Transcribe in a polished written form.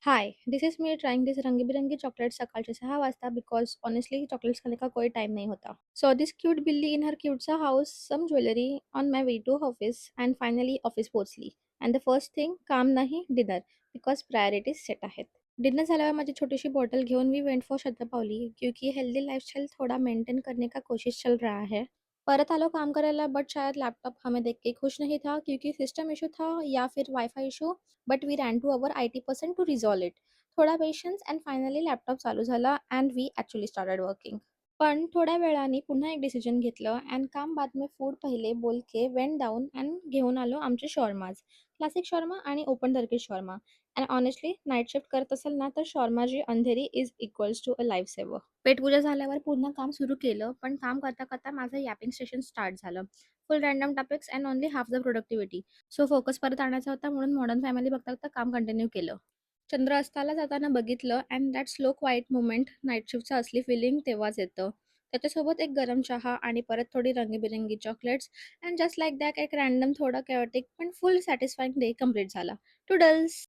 High, this is me trying दिस रंगीबिरंगी chocolate सकाळचे 6 वाजता बिकॉज ऑनेस्टली चॉकलेट्स खाने का कोई टाइम नहीं होता. सो दिस क्यूट बिल्ली इन हर क्यूट सा house, some jewellery on my way to office and finally office पोहोचली. अँड द फर्स्ट थिंग काम नाही डिनर बिकॉज प्रायोरिटीज सेट आहेत. डिनर झाल्यावर माझी छोटीशी बॉटल घेऊन वी वेंट फॉर शतपावली क्योंकि हेल्दी लाइफस्टाइल थोड़ा मेंटेन करने का कोशिश चल रहा है. परत आलो काम करायला बट शायद लैपटॉप हमें देख के खुश नहीं था क्योंकि सिस्टम इशू था या फिर WiFi issue. But we ran to our IT person to resolve it. थोडा पेशन्स अँड फायनली लॅपटॉप चालू झाला and we actually started working. पण थोड्या वेळाने पुन्हा एक डिसिजन घेतलं अँड काम बाद में फूड पहिले बोल के वेंट डाऊन अँड घेऊन आलो आमचे शॉर्माज. क्लासिक शॉर्मा आणि open Turkish shawarma. And honestly night shift करत असेल ना तर शॉर्माची Andheri is equals to a life saver. पेटपूजा झाल्यावर पुन्हा काम सुरू केलं, पण काम करता करता माझं यॅपिंग सेशन स्टार्ट झालं. फुल random topics and only half the productivity. So focus परत आणायचा होता म्हणून मॉडर्न फॅमिली बघता बघता काम कंटिन्यू केलं. चंद्र अस्ताला जाताना बघितलं and that slow quiet moment night शिफ्टचं असली फिलिंग तेव्हाच येतं. त्याच्यासोबत एक गरम चहा आणि परत थोडी रंगीबिरंगी chocolates and just like that एक रँडम थोडा कॅओटिक पण फुल सॅटिस्फाईंग डे कंप्लीट झाला. टूडल्स.